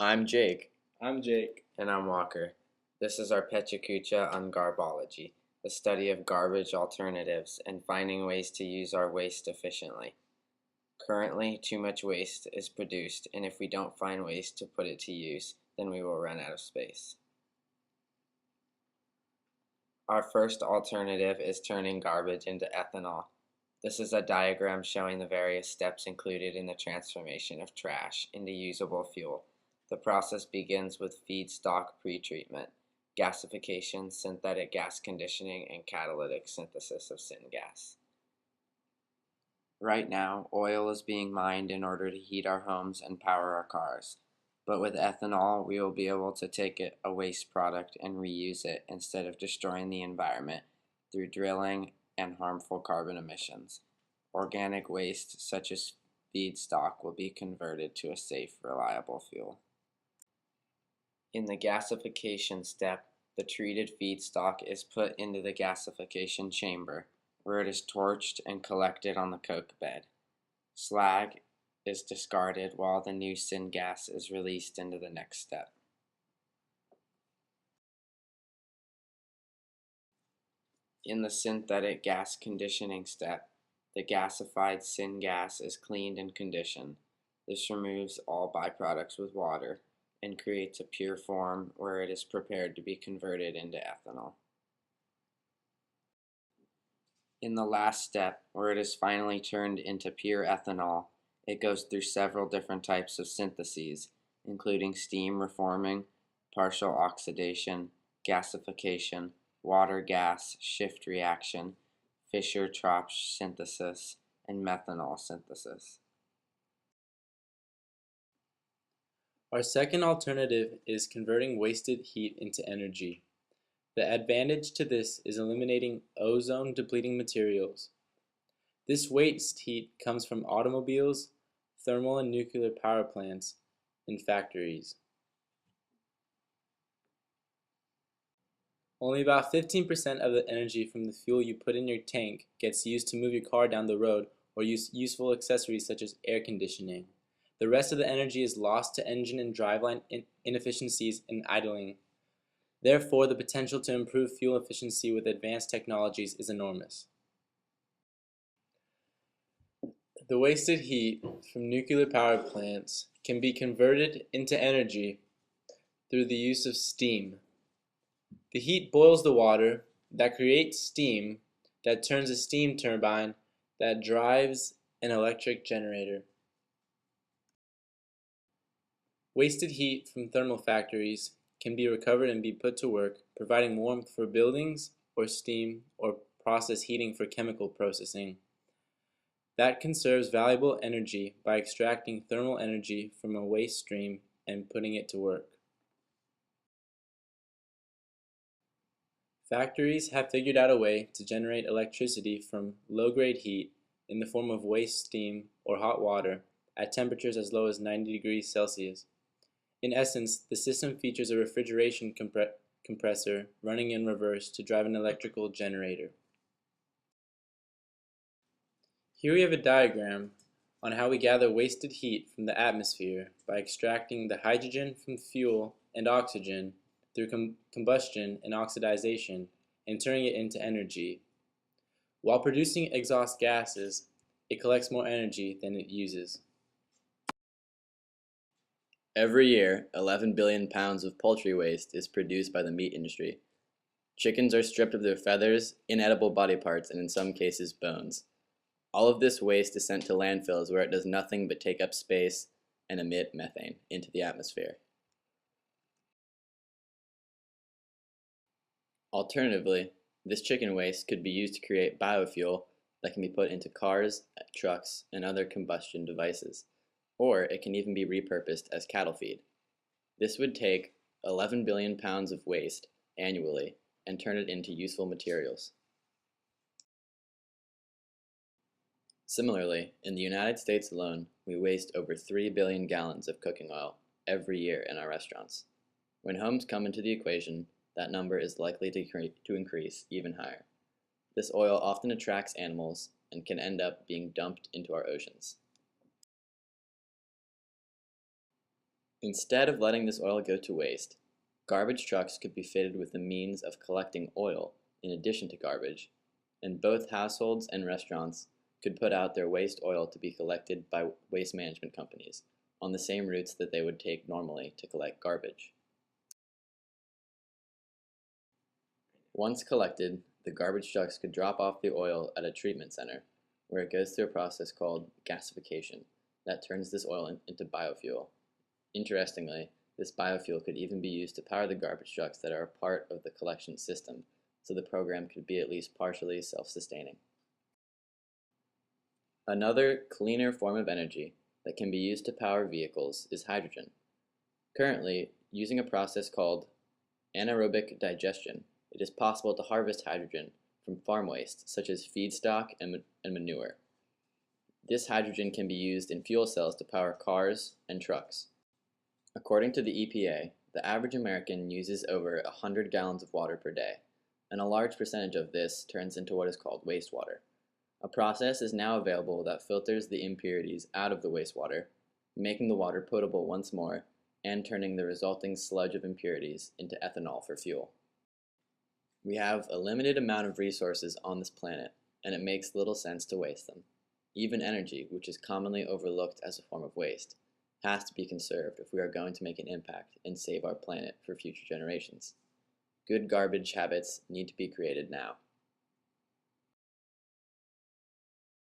I'm Jake. I'm Jake. And I'm Walker. This is our Pecha Kucha on Garbagology, the study of garbage alternatives and finding ways to use our waste efficiently. Currently, too much waste is produced, and if we don't find ways to put it to use, then we will run out of space. Our first alternative is turning garbage into ethanol. This is a diagram showing the various steps included in the transformation of trash into usable fuel. The process begins with feedstock pretreatment, gasification, synthetic gas conditioning, and catalytic synthesis of syngas. Right now, oil is being mined in order to heat our homes and power our cars. But with ethanol, we will be able to take a waste product and reuse it instead of destroying the environment through drilling and harmful carbon emissions. Organic waste, such as feedstock, will be converted to a safe, reliable fuel. In the gasification step, the treated feedstock is put into the gasification chamber, where it is torched and collected on the coke bed. Slag is discarded while the new syngas is released into the next step. In the synthetic gas conditioning step, the gasified syngas is cleaned and conditioned. This removes all byproducts with water and creates a pure form where it is prepared to be converted into ethanol. In the last step, where it is finally turned into pure ethanol, it goes through several different types of syntheses, including steam reforming, partial oxidation, gasification, water-gas shift reaction, Fischer-Tropsch synthesis, and methanol synthesis. Our second alternative is converting wasted heat into energy. The advantage to this is eliminating ozone-depleting materials. This waste heat comes from automobiles, thermal and nuclear power plants, and factories. Only about 15% of the energy from the fuel you put in your tank gets used to move your car down the road or use useful accessories such as air conditioning. The rest of the energy is lost to engine and driveline inefficiencies and idling. Therefore, the potential to improve fuel efficiency with advanced technologies is enormous. The wasted heat from nuclear power plants can be converted into energy through the use of steam. The heat boils the water that creates steam that turns a steam turbine that drives an electric generator. Wasted heat from thermal factories can be recovered and be put to work, providing warmth for buildings or steam or process heating for chemical processing. That conserves valuable energy by extracting thermal energy from a waste stream and putting it to work. Factories have figured out a way to generate electricity from low-grade heat in the form of waste steam or hot water at temperatures as low as 90 degrees Celsius. In essence, the system features a refrigeration compressor running in reverse to drive an electrical generator. Here we have a diagram on how we gather wasted heat from the atmosphere by extracting the hydrogen from fuel and oxygen through combustion and oxidization and turning it into energy. While producing exhaust gases, it collects more energy than it uses. Every year, 11 billion pounds of poultry waste is produced by the meat industry. Chickens are stripped of their feathers, inedible body parts, and in some cases, bones. All of this waste is sent to landfills where it does nothing but take up space and emit methane into the atmosphere. Alternatively, this chicken waste could be used to create biofuel that can be put into cars, trucks, and other combustion devices, or it can even be repurposed as cattle feed. This would take 11 billion pounds of waste annually and turn it into useful materials. Similarly, in the United States alone, we waste over 3 billion gallons of cooking oil every year in our restaurants. When homes come into the equation, that number is likely to increase even higher. This oil often attracts animals and can end up being dumped into our oceans. Instead of letting this oil go to waste, garbage trucks could be fitted with the means of collecting oil in addition to garbage, and both households and restaurants could put out their waste oil to be collected by waste management companies on the same routes that they would take normally to collect garbage. Once collected, the garbage trucks could drop off the oil at a treatment center, where it goes through a process called gasification that turns this oil into biofuel. Interestingly, this biofuel could even be used to power the garbage trucks that are a part of the collection system, so the program could be at least partially self-sustaining. Another cleaner form of energy that can be used to power vehicles is hydrogen. Currently, using a process called anaerobic digestion, it is possible to harvest hydrogen from farm waste, such as feedstock and manure. This hydrogen can be used in fuel cells to power cars and trucks. According to the EPA, the average American uses over 100 gallons of water per day, and a large percentage of this turns into what is called wastewater. A process is now available that filters the impurities out of the wastewater, making the water potable once more and turning the resulting sludge of impurities into ethanol for fuel. We have a limited amount of resources on this planet, and it makes little sense to waste them. Even energy, which is commonly overlooked as a form of waste, has to be conserved if we are going to make an impact and save our planet for future generations. Good garbage habits need to be created now.